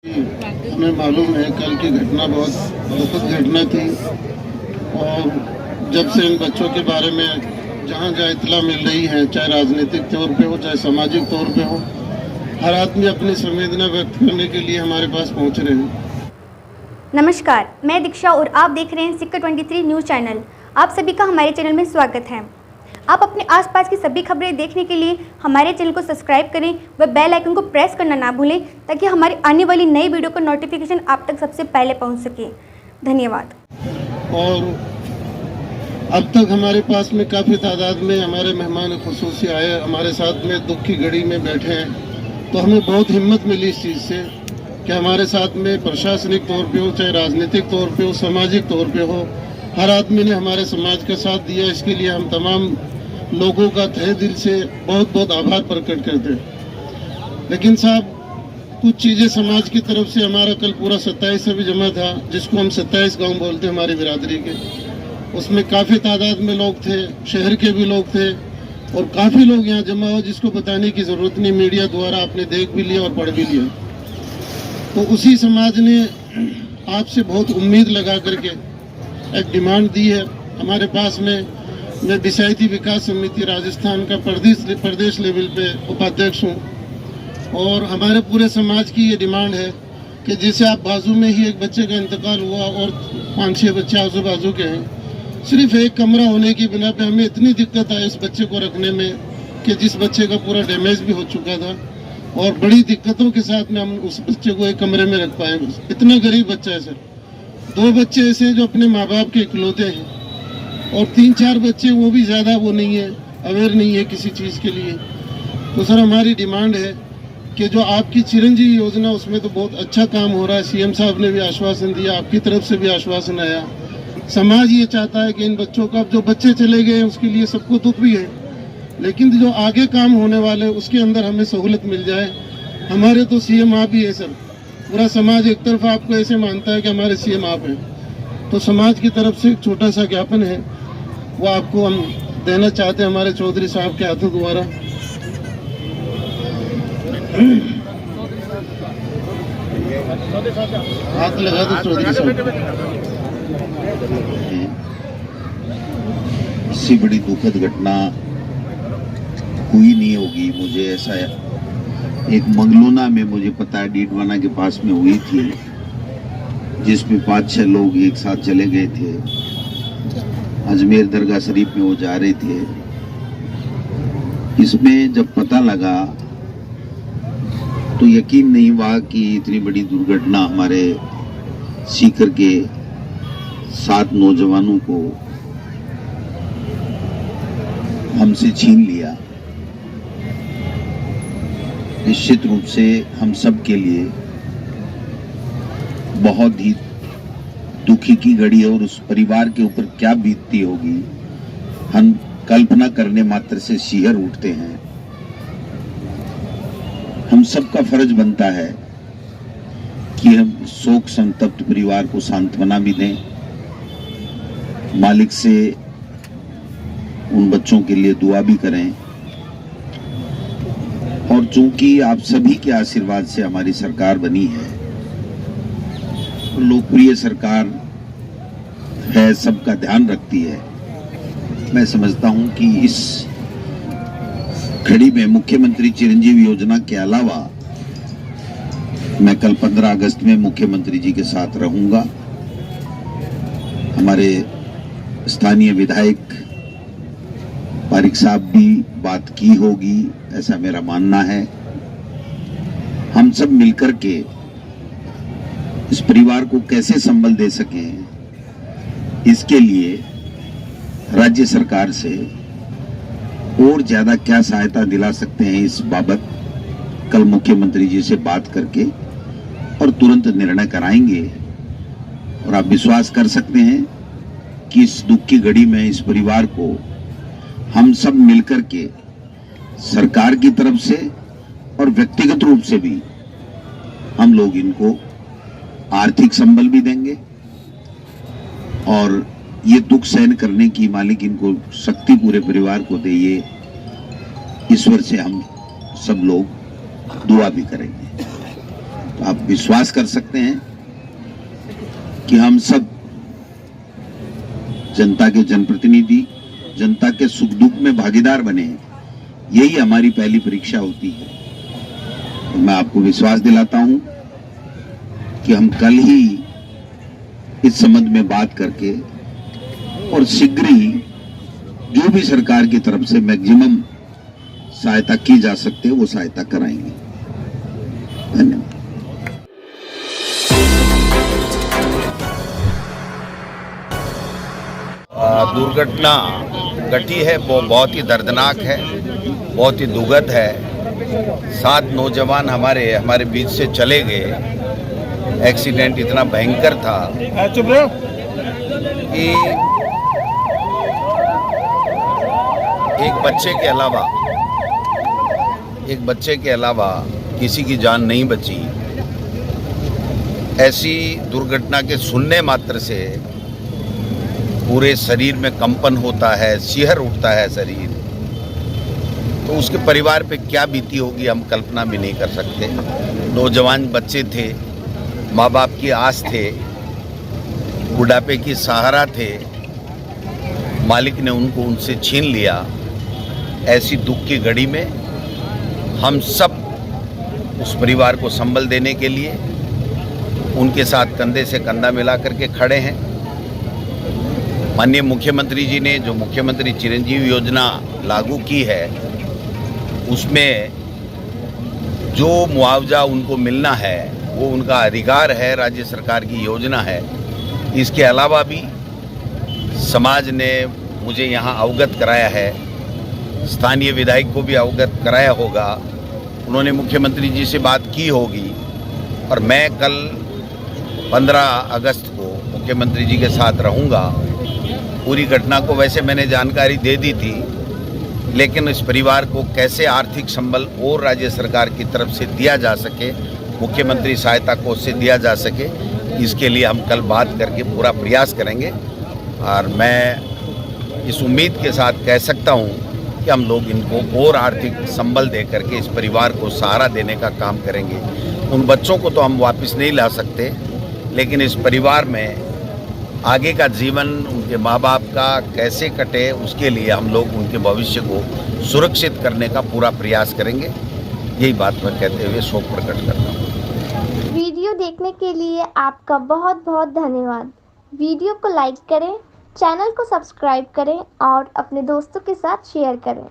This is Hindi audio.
हमें मालूम है कल की घटना बहुत दुखद घटना थी और जब से इन बच्चों के बारे में जहाँ जहाँ इतला मिल रही है, चाहे राजनीतिक तौर पे हो चाहे सामाजिक तौर पे हो, हर आदमी अपनी संवेदना व्यक्त करने के लिए हमारे पास पहुँच रहे हैं। नमस्कार, मैं दीक्षा और आप देख रहे हैं सिक्का 23 न्यूज़ चैनल। आप सभी का हमारे चैनल में स्वागत है। आप अपने आसपास की सभी खबरें देखने के लिए हमारे चैनल को सब्सक्राइब करें व बेल आइकन को प्रेस करना ना भूलें ताकि हमारी आने वाली नई वीडियो का नोटिफिकेशन आप तक सबसे पहले पहुंच सके। धन्यवाद। और अब तक हमारे पास में काफ़ी तादाद में हमारे मेहमान खुसूसी आए, हमारे साथ में दुख की घड़ी में बैठे हैं, तो हमें बहुत हिम्मत मिली इस चीज़ से कि हमारे साथ में प्रशासनिक तौर पे हो चाहे राजनीतिक तौर पे हो सामाजिक तौर पे हो, हर आदमी ने हमारे समाज का साथ दिया। इसके लिए हम तमाम लोगों का तहे दिल से बहुत बहुत आभार प्रकट करते हैं। लेकिन साहब, कुछ चीज़ें समाज की तरफ से हमारा कल पूरा 27 अभी जमा था, जिसको हम 27 गांव बोलते हैं हमारी बिरादरी के, उसमें काफ़ी तादाद में लोग थे, शहर के भी लोग थे और काफ़ी लोग यहाँ जमा हो जिसको बताने की ज़रूरत नहीं, मीडिया द्वारा आपने देख भी लिया और पढ़ भी लिया। तो उसी समाज ने आपसे बहुत उम्मीद लगा करके एक डिमांड दी है हमारे पास में। मैं विषायती विकास समिति राजस्थान का प्रदेश लेवल पे उपाध्यक्ष हूँ और हमारे पूरे समाज की ये डिमांड है कि जैसे आप बाजू में ही एक बच्चे का इंतकाल हुआ और 5-6 बच्चे आजू बाजू के हैं, सिर्फ एक कमरा होने की बिना पे हमें इतनी दिक्कत आई इस बच्चे को रखने में कि जिस बच्चे का पूरा डैमेज भी हो चुका था और बड़ी दिक्कतों के साथ में हम उस बच्चे को एक कमरे में रख पाए। इतना गरीब बच्चा है सर। 2 बच्चे ऐसे जो अपने माँ बाप के इकलौते हैं और 3-4 बच्चे वो भी ज़्यादा वो नहीं है, अवेयर नहीं है किसी चीज़ के लिए। तो सर हमारी डिमांड है कि जो आपकी चिरंजीवी योजना उसमें तो बहुत अच्छा काम हो रहा है, सीएम साहब ने भी आश्वासन दिया, आपकी तरफ से भी आश्वासन आया। समाज ये चाहता है कि इन बच्चों का, अब जो बच्चे चले गए उसके लिए सबको दुख भी है, लेकिन जो आगे काम होने वाले उसके अंदर हमें सहूलत मिल जाए। हमारे तो सीएम आप ही है सर, पूरा समाज एक तरफ आपको ऐसे मानता है कि हमारे सीएम आप हैं। तो समाज की तरफ से एक छोटा सा ज्ञापन है, वो आपको हम देना चाहते हैं हमारे चौधरी साहब के हाथों द्वारा। हाथ लगा दो चौधरी साहब। इससे बड़ी दुखद घटना हुई नहीं होगी, मुझे ऐसा एक मंगलोना में मुझे पता है डीडवाना के पास में हुई थी, जिसमें 5-6 लोग एक साथ चले गए थे। अजमेर दरगाह शरीफ में वो जा रहे थे। इसमें जब पता लगा तो यकीन नहीं हुआ कि इतनी बड़ी दुर्घटना हमारे सीकर के 7 नौजवानों को हमसे छीन लिया। निश्चित रूप से हम सब के लिए बहुत ही दुखी की घड़ी है और उस परिवार के ऊपर क्या बीतती होगी हम कल्पना करने मात्र से शिहर उठते हैं। हम सबका फर्ज बनता है कि हम शोक संतप्त परिवार को सांत्वना भी दें, मालिक से उन बच्चों के लिए दुआ भी करें। और चूंकि आप सभी के आशीर्वाद से हमारी सरकार बनी है, लोकप्रिय सरकार है, सबका ध्यान रखती है, मैं समझता हूं कि इस घड़ी में मुख्यमंत्री चिरंजीवी योजना के अलावा मैं कल 15 अगस्त में मुख्यमंत्री जी के साथ रहूंगा। हमारे स्थानीय विधायक पारिक साहब भी बात की होगी, ऐसा मेरा मानना है। हम सब मिलकर के इस परिवार को कैसे संबल दे सकें, इसके लिए राज्य सरकार से और ज्यादा क्या सहायता दिला सकते हैं, इस बाबत कल मुख्यमंत्री जी से बात करके और तुरंत निर्णय कराएंगे। और आप विश्वास कर सकते हैं कि इस दुख की घड़ी में इस परिवार को हम सब मिलकर के सरकार की तरफ से और व्यक्तिगत रूप से भी हम लोग इनको आर्थिक संबल भी देंगे और ये दुख सहन करने की मालिक इनको शक्ति पूरे परिवार को दे, ये ईश्वर से हम सब लोग दुआ भी करेंगे। तो आप विश्वास कर सकते हैं कि हम सब जनता के जनप्रतिनिधि, जनता के सुख दुख में भागीदार बने हैं। यही हमारी पहली परीक्षा होती है। तो मैं आपको विश्वास दिलाता हूं कि हम कल ही इस संबंध में बात करके और शीघ्र ही जो भी सरकार की तरफ से मैक्सिमम सहायता की जा सकती है वो सहायता कराएंगे। धन्यवाद। दुर्घटना घटी है वो बहुत ही दर्दनाक है, बहुत ही दुखद है। 7 नौजवान हमारे बीच से चले गए। एक्सीडेंट इतना भयंकर था कि एक बच्चे के अलावा किसी की जान नहीं बची। ऐसी दुर्घटना के सुनने मात्र से पूरे शरीर में कंपन होता है, शिहर उठता है शरीर। तो उसके परिवार पे क्या बीती होगी हम कल्पना भी नहीं कर सकते। नौजवान बच्चे थे, माँ बाप की आस थे, बुढ़ापे की सहारा थे, मालिक ने उनको उनसे छीन लिया। ऐसी दुख की घड़ी में हम सब उस परिवार को संबल देने के लिए उनके साथ कंधे से कंधा मिला करके खड़े हैं। माननीय मुख्यमंत्री जी ने जो मुख्यमंत्री चिरंजीवी योजना लागू की है उसमें जो मुआवजा उनको मिलना है वो उनका अधिकार है, राज्य सरकार की योजना है। इसके अलावा भी समाज ने मुझे यहाँ अवगत कराया है, स्थानीय विधायक को भी अवगत कराया होगा, उन्होंने मुख्यमंत्री जी से बात की होगी और मैं कल 15 अगस्त को मुख्यमंत्री जी के साथ रहूँगा। पूरी घटना को वैसे मैंने जानकारी दे दी थी, लेकिन इस परिवार को कैसे आर्थिक संबल और राज्य सरकार की तरफ से दिया जा सके, मुख्यमंत्री सहायता कोष से दिया जा सके, इसके लिए हम कल बात करके पूरा प्रयास करेंगे। और मैं इस उम्मीद के साथ कह सकता हूं कि हम लोग इनको और आर्थिक संबल दे करके इस परिवार को सहारा देने का काम करेंगे। उन बच्चों को तो हम वापस नहीं ला सकते, लेकिन इस परिवार में आगे का जीवन उनके माँ बाप का कैसे कटे उसके लिए हम लोग उनके भविष्य को सुरक्षित करने का पूरा प्रयास करेंगे। यही बात मैं कहते हुए शोक प्रकट करता हूँ। वीडियो देखने के लिए आपका बहुत बहुत धन्यवाद। वीडियो को लाइक करें, चैनल को सब्सक्राइब करें और अपने दोस्तों के साथ शेयर करें।